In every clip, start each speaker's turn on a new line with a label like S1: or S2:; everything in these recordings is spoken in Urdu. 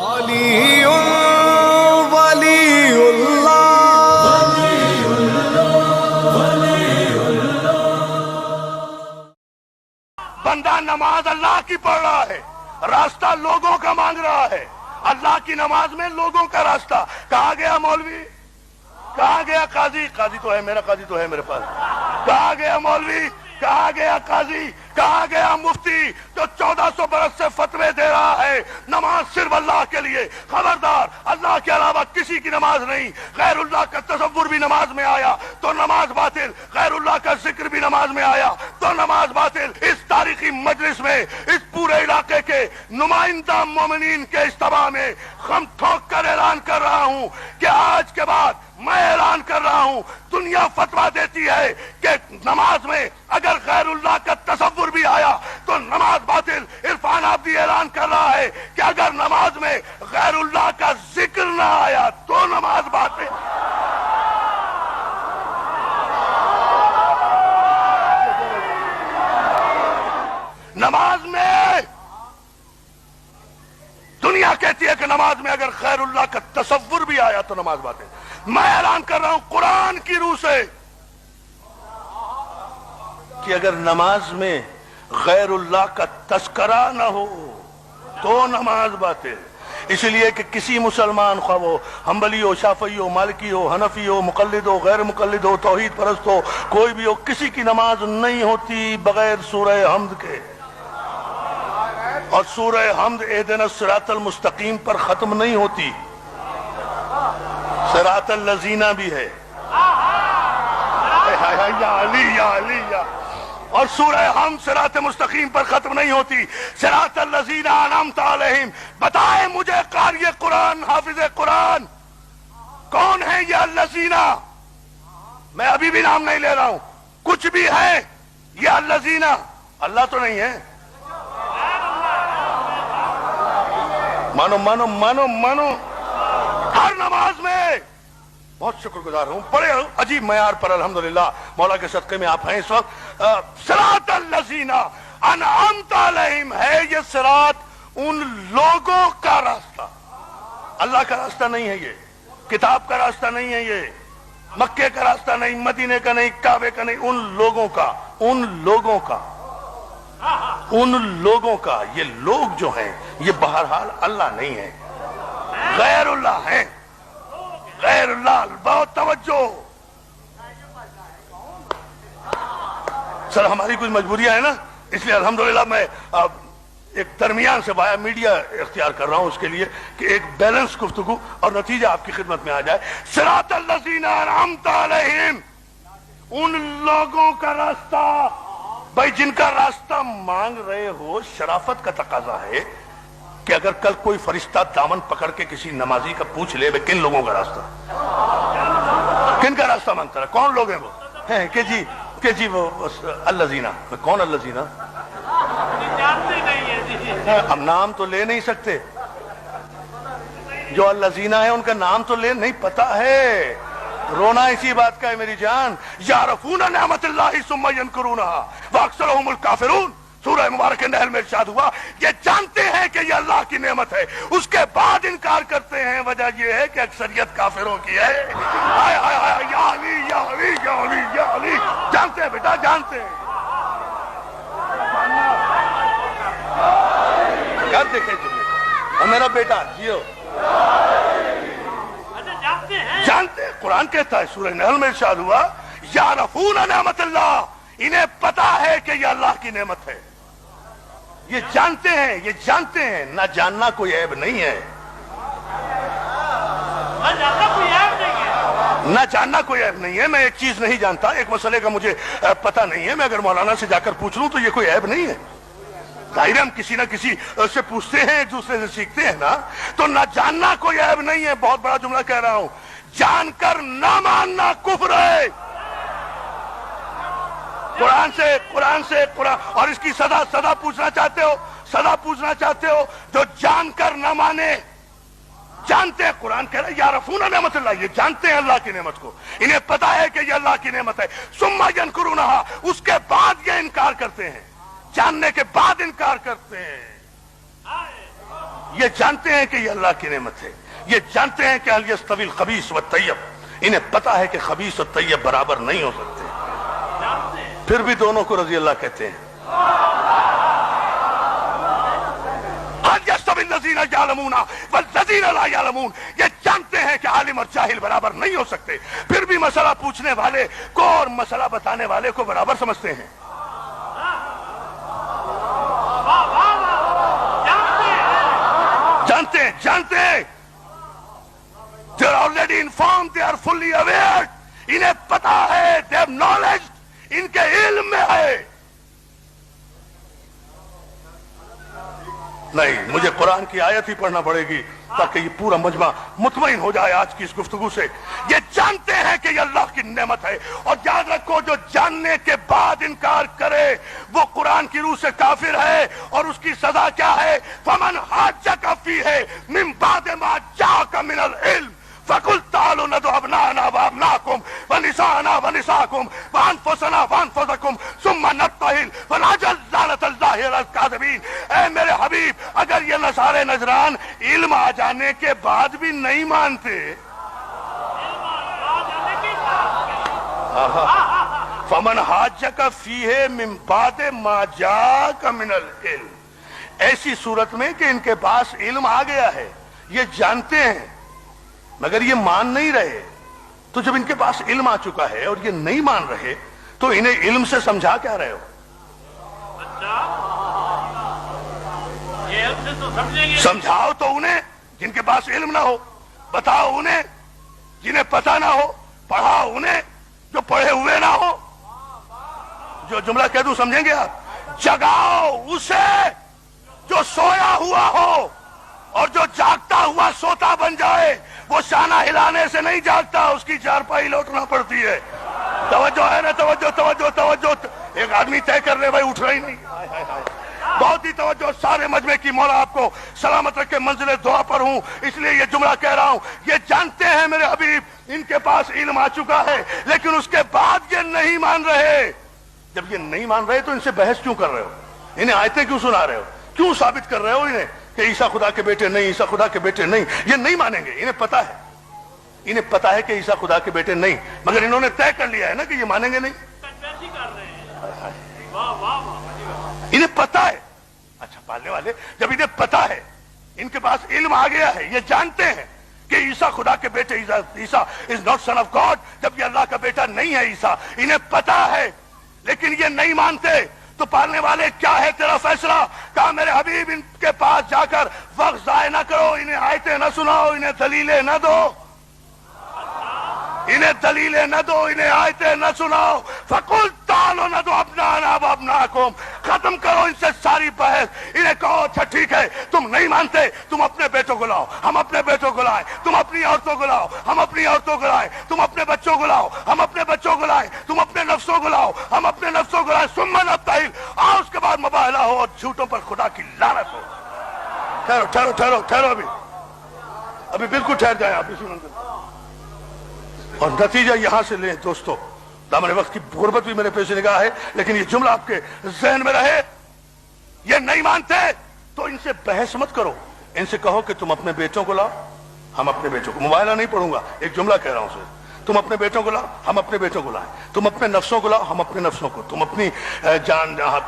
S1: علی ولی اللہ،
S2: بندہ نماز اللہ کی پڑھ رہا ہے، راستہ لوگوں کا مانگ رہا ہے۔ اللہ کی نماز میں لوگوں کا راستہ۔ کہاں گیا مولوی؟ کہاں گیا قاضی؟ قاضی تو ہے، میرا قاضی تو ہے میرے پاس۔ کہاں گیا مولوی؟ کہاں گیا قاضی؟ کہاں گیا مفتی جو 1400 برس سے فتوے دے رہا ہے نماز صرف اللہ کے لیے؟ خبردار، اللہ کے علاوہ کسی کی نماز نہیں۔ غیر اللہ کا تصور بھی نماز میں آیا تو نماز باطل، غیر اللہ کا ذکر بھی نماز میں آیا تو نماز باطل۔ اس تاریخی مجلس میں اس پورے علاقے کے نمائندہ مومنین کے اجتماع میں خم ٹھوک کر اعلان کر رہا ہوں کہ آج کے بعد میں اعلان کر رہا ہوں، دنیا فتویٰ دیتی ہے کہ نماز میں اگر غیر اللہ کا تصور بھی آیا تو نماز باطل۔ عرفان عابدی اعلان کر رہا ہے کہ اگر نماز میں غیر اللہ کا ذکر نہ آیا تو نماز باطل۔ نماز میں دنیا کہتی ہے کہ نماز میں اگر غیر اللہ کا تصور بھی آیا تو نماز باطل۔ میں اعلان کر رہا ہوں قرآن کی روح سے کہ اگر نماز میں غیر اللہ کا تذکرہ نہ ہو تو نماز باطل۔ اس لیے کہ کسی مسلمان، خواہ وہ حنبلی ہو، شافعی ہو، مالکی ہو، حنفی ہو، مقلد ہو، غیر مقلد ہو، توحید پرست ہو، کوئی بھی ہو، کسی کی نماز نہیں ہوتی بغیر سورہ حمد کے۔ اور سورہ حمد اہدنا الصراط المستقیم پر ختم نہیں ہوتی، صراط الذین بھی ہے۔ یا علی یا علی یا، اور سورہ حمد صراط مستقیم پر ختم نہیں ہوتی، صراط الذین انعمت علیہم۔ بتائیں مجھے قاری قرآن، حافظ قرآن کون ہے یہ الذین؟ میں ابھی بھی نام نہیں لے رہا ہوں، کچھ بھی ہے یہ الذین؟ اللہ تو نہیں ہے۔ مانو مانو مانو مانو، ہر نماز میں بہت شکر گزار ہوں، بڑے عجیب معیار پر الحمدللہ مولا کے صدقے میں آپ ہیں اس وقت۔ صراط الذین انعمت علیہم ہے، یہ صراط ان لوگوں کا راستہ، اللہ کا راستہ نہیں ہے، یہ کتاب کا راستہ نہیں ہے، یہ مکے کا راستہ نہیں، مدینے کا نہیں، کعبے کا نہیں، ان لوگوں کا، ان لوگوں کا، ان لوگوں کا۔ یہ لوگ جو ہیں یہ بہرحال اللہ نہیں ہے، غیر اللہ ہیں، غیر اللہ۔ بہت توجہ سر، ہماری کچھ مجبوریاں ہیں نا، اس لیے الحمدللہ میں ایک درمیان سے وایا میڈیا اختیار کر رہا ہوں اس کے لیے کہ ایک بیلنس گفتگو اور نتیجہ آپ کی خدمت میں آ جائے۔ صراط الذین انعمت علیہم، ان لوگوں کا راستہ۔ بھائی جن کا راستہ مانگ رہے ہو، شرافت کا تقاضا ہے کہ اگر کل کوئی فرشتہ دامن پکڑ کے کسی نمازی کا پوچھ لے کن لوگوں کا راستہ، کن کا راستہ مانگتا ہے، کون لوگ ہیں وہ؟ ہیں کہ جی وہ الذین، کون الذین؟ ہم نام تو لے نہیں سکتے، جو الذین ہیں ان کا نام تو لے نہیں پتا ہے۔ رونا اسی بات کا ہے میری جان۔ یعرفون نعمت اللہ ثم ینکرونہا واکثرہم الکافرون، سورہ مبارک نحل میں ارشاد ہوا یہ جانتے ہیں کہ یہ اللہ کی نعمت ہے، اس کے بعد انکار کرتے ہیں، وجہ یہ ہے کہ اکثریت کافروں کی ہے۔ ہائے ہائے ہائے، یا علی یا علی یا علی یا علی، جانتے ہیں بیٹا، جانتے ہیں۔ کیا دیکھیں تمہیں، اور میرا بیٹا جیو، جانتے ہیں۔ قرآن کہتا ہے سورہ نحل میں ارشاد ہوا یعرفون نعمت اللہ، انہیں پتا ہے کہ یہ اللہ کی نعمت ہے، یہ جانتے ہیں، یہ جانتے ہیں۔ نہ جاننا کوئی عیب نہیں ہے، نہ جاننا کوئی عیب نہیں ہے۔ میں ایک چیز نہیں جانتا، ایک مسئلے کا مجھے پتہ نہیں ہے، میں اگر مولانا سے جا کر پوچھ لوں تو یہ کوئی عیب نہیں ہے۔ ظاہر ہے ہم کسی نہ کسی سے پوچھتے ہیں، ایک دوسرے سے سیکھتے ہیں نا، تو نہ جاننا کوئی عیب نہیں ہے۔ بہت بڑا جملہ کہہ رہا ہوں، جان کر نہ ماننا کفر ہے۔ قرآن سے اور اس کی سزا پوچھنا چاہتے ہو، سزا پوچھنا چاہتے ہو، جو جان کر نہ مانے، جانتے ہیں، قرآن کہہ رہا ہے یعرفون نعمت اللہ، یہ جانتے ہیں اللہ کی نعمت کو، انہیں پتا ہے کہ یہ اللہ کی نعمت ہے، ثم ینکرونہا، اس کے بعد یہ انکار کرتے ہیں، جاننے کے بعد انکار کرتے ہیں۔ یہ جانتے ہیں کہ یہ اللہ کی نعمت ہے، یہ جانتے ہیں کہ هل يستوي الخبيث والطيب، انہیں پتا ہے کہ خبیث اور طیب برابر نہیں ہو سکتے، پھر بھی دونوں کو رضی اللہ کہتے ہیں۔ هل يستوي الذين يعلمون والذين لا يعلمون، یہ جانتے ہیں کہ عالم اور جاہل برابر نہیں ہو سکتے، پھر بھی مسئلہ پوچھنے والے کو اور مسئلہ بتانے والے کو برابر سمجھتے ہیں۔ جانتے ہیں they are already informed, they are fully aware، انہیں پتا ہے، they have knowledge، ان کے علم میں ہے۔ نہیں، مجھے قرآن کی آیت ہی پڑھنا پڑے گی تاکہ یہ پورا مجمع مطمئن ہو جائے آج کی اس گفتگو سے۔ یہ جانتے ہیں کہ یہ اللہ کی نعمت ہے، اور یاد رکھو جو جاننے کے بعد انکار کرے وہ قرآن کی روح سے کافر ہے، اور اس کی سزا کیا ہے؟ فَمَنْ حَاجَّكَ فِيهِ مِنْ بَعْدِ مَا جَاءَكَ مِنَ الْعِلْمِ فَقُلْ تَعَالُوا نَدْعُ أَبْنَاءَنَا وَأَبْنَاءَكُمْ وَنِسَاءَنَا وَنِسَاءَكُمْ وَأَنفُسَنَا وَأَنفُسَكُمْ ثُمَّ نَبْتَهِلْ فَنَجْعَلْ لَعْنَةَ اللَّهِ عَلَى الْكَاذِبِينَ۔ اے میرے حبیب، اگر یہ نصارے نجران علم آ جانے کے بعد بھی نہیں مانتے، فَمَنْ حَاجَّكَ فِيهِ مِنْ بَعْدِ مَا جَاءَكَ مِنَ الْعِلْمِ، ایسی صورت میں کہ ان کے پاس علم آ گیا ہے، یہ جانتے ہیں مگر یہ مان نہیں رہے، تو جب ان کے پاس علم آ چکا ہے اور یہ نہیں مان رہے تو انہیں علم سے سمجھا کیا رہے ہو؟ سمجھاؤ تو انہیں جن کے پاس علم نہ ہو، بتاؤ انہیں جنہیں پتہ نہ ہو، پڑھاؤ انہیں جو پڑھے ہوئے نہ ہو۔ جو جملہ کہہ دوں سمجھیں گے آپ؟ جگاؤ اسے جو سویا ہوا ہو، اور جو جاگتا ہوا سوتا بن جائے، وہ شانہ ہلانے سے نہیں جاگتا، اس کی چارپائی لوٹنا پڑتی ہے۔ توجہ ہے نا؟ توجہ توجہ توجہ۔ ایک آدمی طے کر لے بھائی، اٹھ رہا ہی نہیں۔ بہت ہی توجہ، سارے مجمع کی مولا آپ کو سلامت رکھے، منزل دعا پر ہوں اس لیے یہ جملہ کہہ رہا ہوں۔ یہ جانتے ہیں میرے حبیب ان کے پاس علم آ چکا ہے، لیکن اس کے بعد یہ نہیں مان رہے۔ جب یہ نہیں مان رہے تو ان سے بحث کیوں کر رہے ہو؟ انہیں آیتیں کیوں سنا رہے ہو؟ کیوں ثابت کر رہے ہو انہیں کہ عیسیٰ خدا کے بیٹے نہیں، عیسیٰ خدا کے بیٹے نہیں؟ یہ نہیں مانیں گے، انہیں پتا ہے، انہیں پتا ہے کہ عیسیٰ خدا کے بیٹے نہیں، مگر انہوں نے طے کر لیا ہے نا کہ یہ مانیں گے نہیں۔ انہیں پتا ہے۔ اچھا پالنے والے، جب انہیں پتا ہے، ان کے پاس علم آ گیا ہے، یہ جانتے ہیں کہ عیسیٰ خدا کے بیٹے، عیسیٰ is not son of God, جب یہ اللہ کا بیٹا نہیں ہے عیسیٰ، انہیں پتا ہے لیکن یہ نہیں مانتے، تو پالنے والے کیا ہے تیرا فیصلہ؟ کہا میرے حبیب ان کے پاس جا کر وقت ضائع نہ کرو، انہیں آیتیں نہ سناؤ، انہیں دلیلیں نہ دو، انہیں دلیلیں نہ دو، انہیں آیتیں نہ سناؤ۔ فَقُلْ تَعَالُوا نَدْعُ أَبْنَاءَنَا وَأَبْنَاءَكُمْ، ختم کرو ان سے ساری بحث۔ انہیں کہو اچھا ٹھیک ہے، تم نہیں مانتے، تم اپنے بیٹوں کو لاؤ، ہم اپنے بیٹوں کو لائیں، تم اپنی عورتوں کو لاؤ، ہم اپنی عورتوں کو لائیں، تم اپنے بچوں کو لاؤ، ہم اپنے بچوں کو لائیں، تم اپنے نفسوں کو لاؤ، ہم اپنے نفسوں کو لائیں، ثم نبتہل، اور اس کے بعد مباہلہ ہو اور جھوٹوں پر خدا کی لعنت ہو۔ ٹھہرو ٹھہرو ٹھہرو ٹھہرو، ابھی بالکل ٹھہر جائیں آپ اسی منزل۔ اور نتیجہ یہاں سے لیں دوستو، دامن وقت کی غربت بھی میرے پیش نگاہ ہے، لیکن یہ جملہ آپ کے ذہن میں رہے۔ یہ نہیں مانتے تو ان سے بحث مت کرو، ان سے کہو کہ تم اپنے بیٹوں کو لاؤ، ہم اپنے بیٹوں کو، مباہلہ نہیں پڑھوں گا، ایک جملہ کہہ رہا ہوں اسے، تم اپنے بیٹوں کو لاؤ، ہم اپنے بیٹوں کو لائیں، تم اپنے نفسوں کو لاؤ، ہم اپنے نفسوں کو، تم اپنی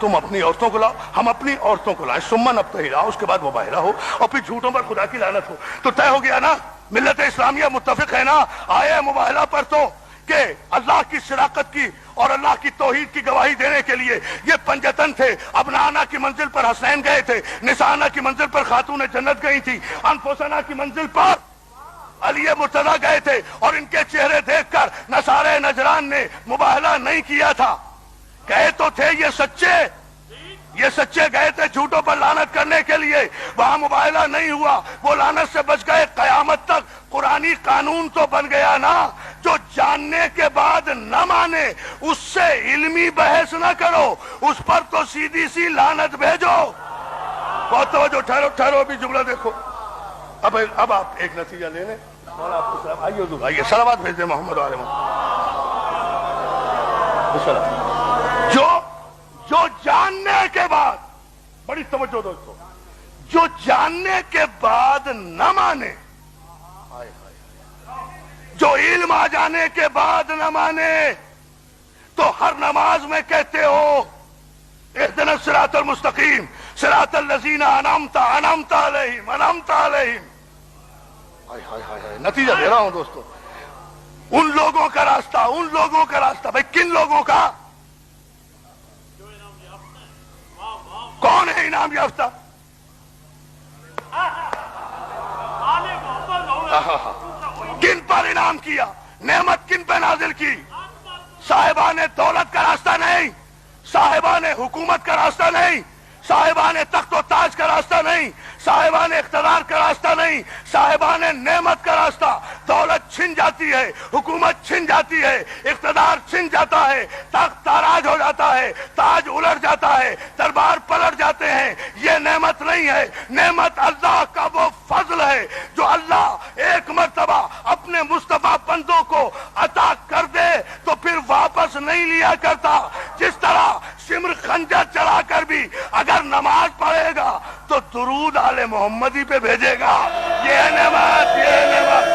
S2: تم اپنی عورتوں کو لاؤ، ہم اپنی عورتوں کو لائیں، ثم نبتہل، اس کے بعد مباہلہ ہو اور پھر جھوٹوں پر خدا کی لعنت ہو۔ تو طے ہو گیا نا، ملت اسلامیہ متفق ہے نا آئے مباہلہ پر تو، کہ اللہ کی صداقت کی اور اللہ کی توحید کی گواہی دینے کے لیے یہ پنجتن تھے۔ ابنانا کی منزل پر حسین گئے تھے، نسانا کی منزل پر خاتون جنت گئی تھی، انفسنا کی منزل پر علی مرتضیٰ گئے تھے، اور ان کے چہرے دیکھ کر نصارے نجران نے مباہلہ نہیں کیا تھا۔ گئے تو تھے یہ سچے گئے تھے جھوٹوں پر لعنت کرنے کے لیے، وہاں مباہلہ نہیں ہوا، وہ لعنت سے بچ گئے۔ قیامت تک قرآنی قانون تو بن گیا نا، جو جاننے کے بعد نہ مانے اس سے علمی بحث نہ کرو، اس پر تو سیدھی سی لعنت بھیجو۔ بہت توجہ، ٹھہرو ٹھہرو، ابھی جملہ دیکھو۔ اب آپ ایک نتیجہ لے لیں، مولا آپ کو سلام، آئیے حضور آئیے، صلوات بھیج دیں محمد و آل محمد۔ جو جاننے کے بعد، بڑی توجہ دوستو، جو جاننے کے بعد نہ مانے، جو علم آ جانے کے بعد نہ مانے، تو ہر نماز میں کہتے ہو اہدنا الصراط المستقیم صراط الذین انعمت علیہم انعمت علیہم۔ نتیجہ دے رہا ہوں دوستو، ان لوگوں کا راستہ، ان لوگوں کا راستہ، بھائی کن لوگوں کا؟ کون ہے انعام یافتہ؟ کن پر انعام کیا؟ نعمت کن پہ نازل کی؟ صاحبان دولت کا راستہ نہیں، صاحبان حکومت کا راستہ نہیں، صاحبان تخت و تاج کا راستہ نہیں، صاحبان اقتدار کا راستہ نہیں، صاحبان نعمت کا راستہ۔ دولت چھن جاتی ہے، حکومت چھن جاتی ہے، اقتدار چھن جاتا ہے، تخت تاراج ہو جاتا ہے، تاج الٹ جاتا ہے، دربار پلٹ جاتے ہیں۔ یہ نعمت نہیں ہے، نعمت اللہ کا وہ فضل ہے جو اللہ ایک مرتبہ اپنے مصطفیٰ بندوں کو عطا کر دے تو پھر واپس نہیں لیا کرتا۔ جس طرح سمر خنجر چلا کر بھی اگر نماز پڑھے گا تو درود آل محمدی پہ بھیجے گا۔ یہ نعمت، یہ نعمت۔